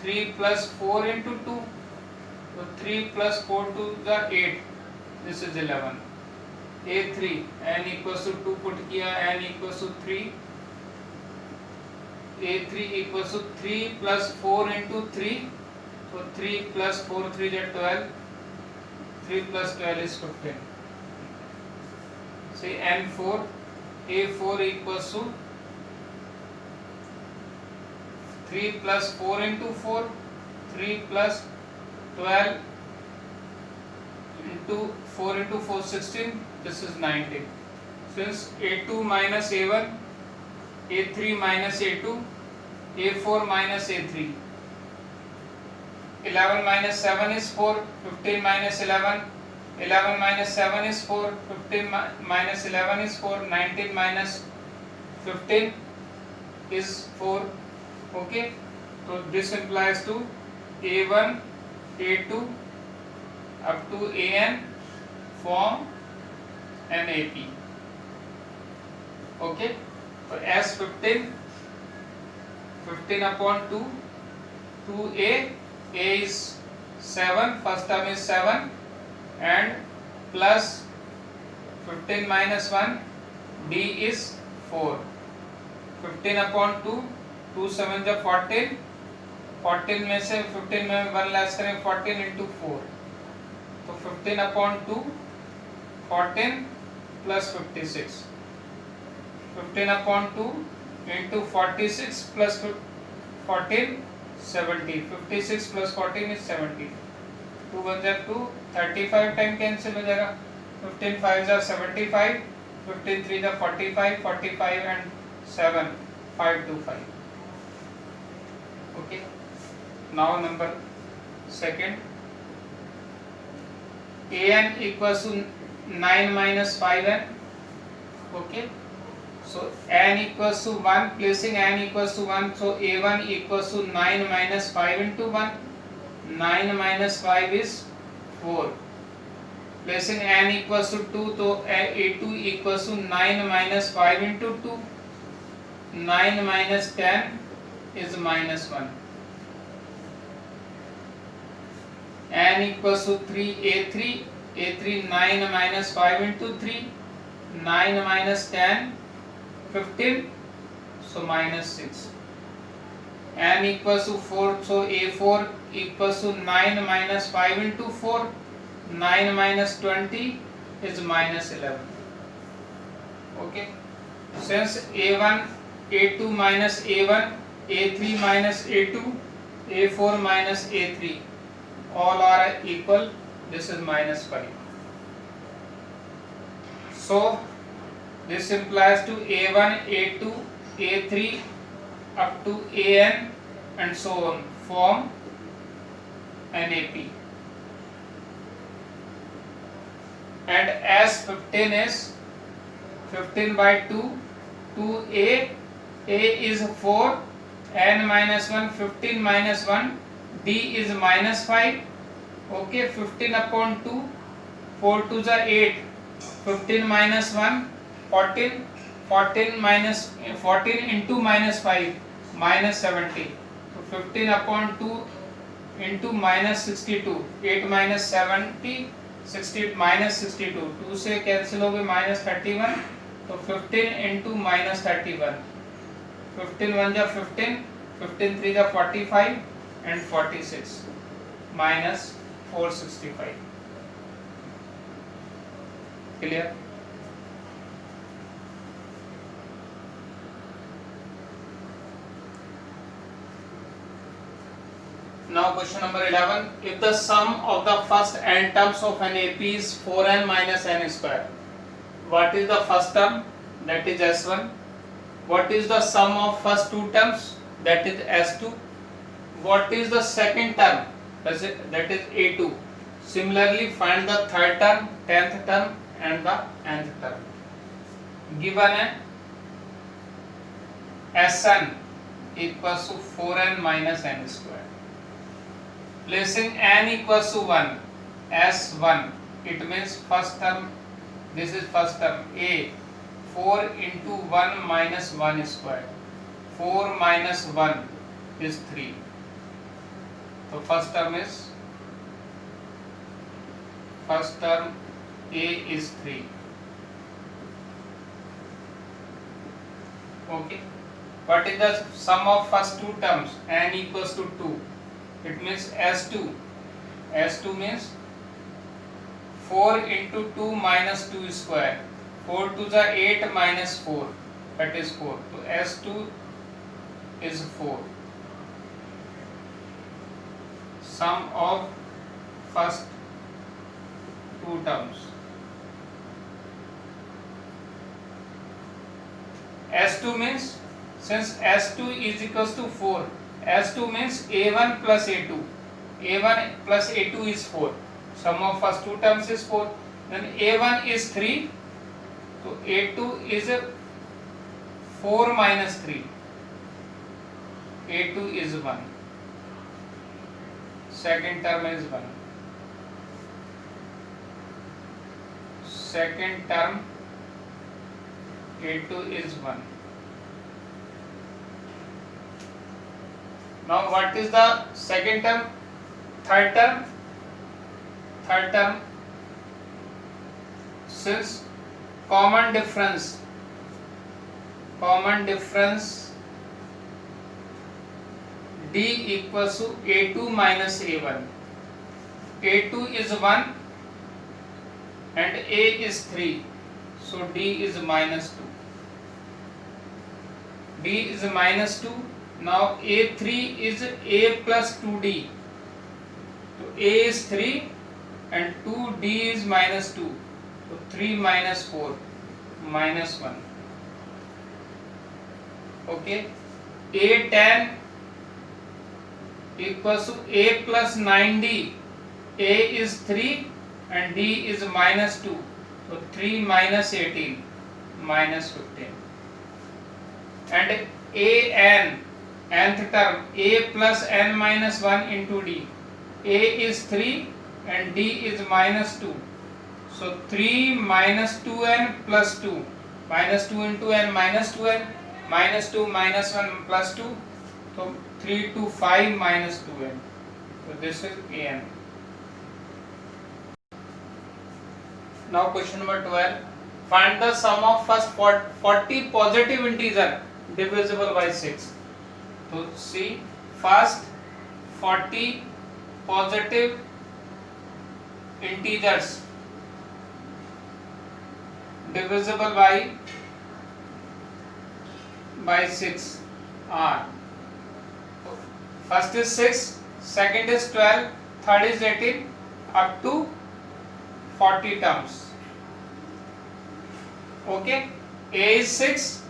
3 plus 4 into 2 so 3 plus 4 to the 8 this is 11 a3 n equals to 2 put किया n equals to 3 a3 equals to 3 plus 4 into 3 so 3 plus 4 3 is 12 3 plus 12 is 15 say n4 a4 equals to 3 plus 4 into 4 3 plus 12 into 4 into 4 16 this is 19 since a2 minus a1 a3 minus a2 a4 minus a3 11 minus 7 is 4 15 minus 11 11 minus 7 is 4 15 minus 11 is 4 19 minus 15 is 4 okay so this implies to a1 a2 up to an form an AP okay तो S 15 upon 2, 2a, a is 7, first term is 7, and plus 15 minus 1, d is 4. 15 upon 2, 2 7 जा 14, 14 में से 15 में 1 less करें 14 into 4, तो 15 upon 2, 14 plus 56, 15 upon 2 into 46 plus 14, 70, 56 plus 14 is 70, 2 बन जाए 2, 35 time cancel हो जाएगा, 15 5 जा 75, 15 3 जा 45, 45 and 7, 5 to 5. Okay. Now number second, an equals to 9 minus 5n. Okay. So n equals to 1, placing n equals to 1, so a1 equals to 9 minus 5 into 1. 9 minus 5 is 4. Placing n equals to 2, so a2 equals to 9 minus 5 into 2. 9 minus 10 is minus 1. N equals to 3, a3 9 minus 5 into 3. 9 minus 10, 15, so minus 6. N equals to 4, so a4 equals to 9 minus 5 into 4. 9 minus 20 is minus 11. Okay. Since a1, a2 minus a1, a3 minus a2, a4 minus a3, all are equal, this is minus 5. So this implies to a1, a2, a3 up to an and so on form an AP. And as 15 is 15 by 2, 2a, a is 4, n minus 1, 15 minus 1, d is minus 5. Okay, 15 upon 2, 4 to the 8, 15 minus 1, 14, 14 minus 14 into minus 5, minus 70. So 15 upon 2 into minus 62, 8 minus 70, 60 minus 62, 2 से cancel हो गए minus 31, तो 15 into minus 31, 15 1 जा 15, 15 3 जा 45 and 46, minus 465. Clear? Now question number 11. If the sum of the first n terms of an AP is 4n minus n square, what is the first term? That is S1. What is the sum of first two terms? That is S2. What is the second term? That is A2. Similarly, find the third term, 10th term and the nth term. Given a Sn equals to 4n minus n square. Placing n equals to 1, S1, it means first term, this is first term, A, 4 into 1 minus 1 square. 4 minus 1 is 3. So first term A is 3. Okay. What is the sum of first two terms? N equals to 2. It means S2. S2 means 4 into 2 minus 2 square. 4 to the 8 minus 4. That is 4. So S2 is 4. Sum of first two terms. S2 means, since S2 is equals to 4, S2 means A1 plus A2. A1 plus A2 is 4. Sum of first two terms is 4. Then A1 is 3. So A2 is 4 minus 3. A2 is 1. Second term is 1. Second term A2 is 1. Now what is the second term? Third term. Third term, since common difference d equals to a2 minus a1. a2 is 1 and a is 3, so d is minus 2. d is minus 2. Now a3 is a plus 2d, so a is 3 and 2d is minus 2, so 3 minus 4 minus 1. Okay, a10 equals to a plus 9d. a is 3 and d is minus 2, so 3 minus 18 minus 15. And an, nth term, a plus n minus 1 into d. a is 3 and d is minus 2, so 3 minus 2n plus 2, minus 2 into n minus 2n, minus 2 minus 1 plus 2, so 3 to 5 minus 2n, so this is an. Now question number 12, find the sum of first 40 positive integer divisible by 6. So see, first 40 positive integers divisible by 6 are, first is 6, second is 12, third is 18, up to 40 terms. Okay, a is 6,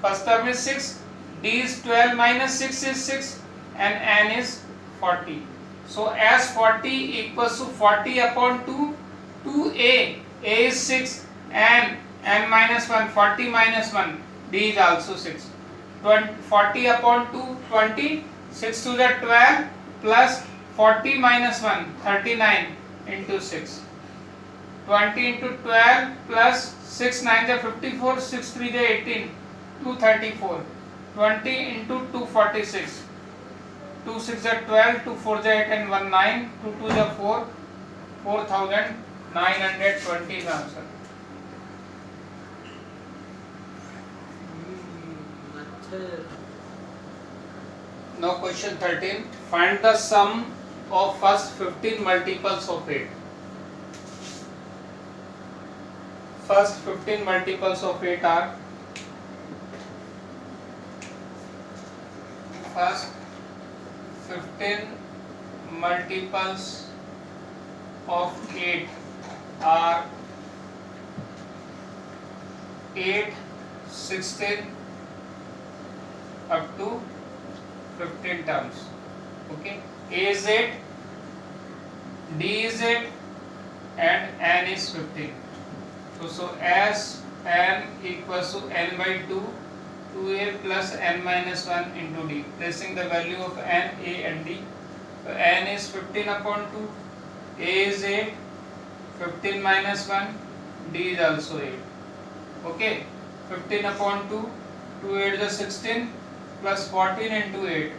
first term is 6, d is 12 minus 6 is 6, and n is 40. So as 40 equals to 40 upon 2, 2a, a is 6, and n minus 1, 40 minus 1, d is also 6. 40 upon 2, 20, 6 to the 12, plus 40 minus 1, 39 into 6. 20 into 12 plus 6 9 is 54, 6 3 is 18, 234. 20 into 246, 2 6 is 12, 2 4 is 8 and 1 9, 2 2 is 4, 4920 is answer. Now question 13, find the sum of first 15 multiples of 8. First 15 multiples of 8 are, first 15 multiples of 8 are 8, 16 up to 15 terms. Okay, a is 8, d is 8 and n is 15. So as n equals to n by 2, 2a plus n minus 1 into d, placing the value of n, a and d. So n is 15 upon 2, a is 8, 15 minus 1, d is also 8. Okay, 15 upon 2, 2 8 is 16 plus 14 into 8.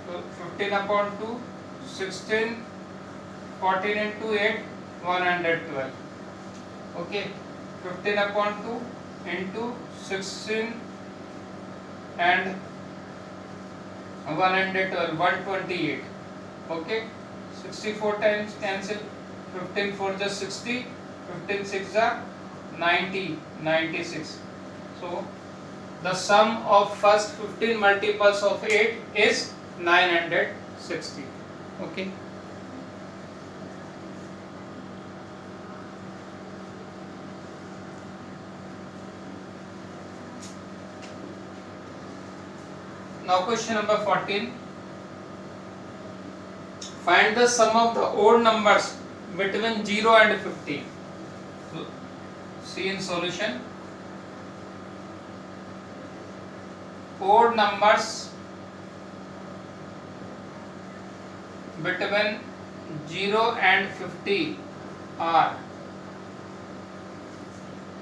So 15 upon 2, 16, 14 into 8, 112. Okay, 15 upon 2 into 16 and 112, 128. Okay, 64 times cancel, 15 4 is 60, 15 6 is 90, 96. So the sum of first 15 multiples of 8 is 960. Okay. Now question number 14. Find the sum of the odd numbers between 0 and 50. So, see in solution. Odd numbers between 0 and 50 are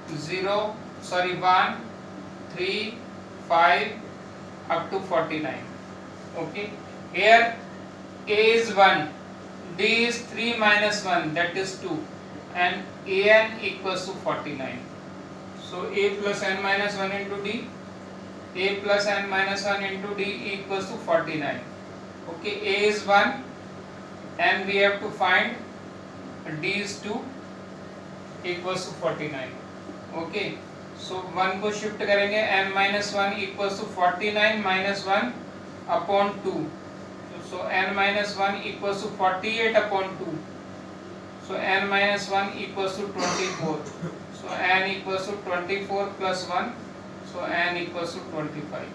1, 3, 5 up to 49. Okay, here a is 1, d is 3 minus 1, that is 2, and an equals to 49. So a plus n minus 1 into d, a plus n minus 1 into d equals to 49. Okay, a is 1 and we have to find d is 2 equals to 49. Okay, so 1 को shift करेंगे, n minus 1 equals to 49 minus 1 upon 2. So n minus 1 equals to 48 upon 2. So n minus 1 equals to 24. So n equals to 24 plus 1. So n equals to 25.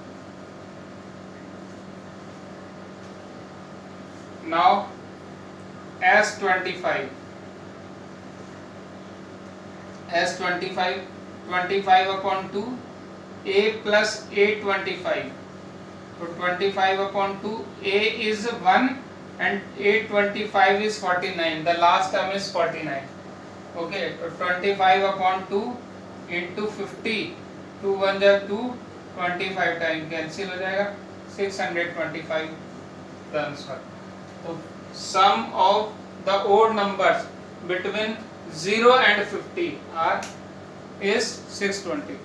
Now S25. S25, 25 upon 2, a plus a25. So 25 upon 2, a is 1 and a25 is 49. The last term is 49. Okay, so 25 upon 2 into 50. 2 1 जा 2, 25 time cancel हो जाएगा, 625 transfer. तो sum of the odd numbers between 0 and 50 is 620.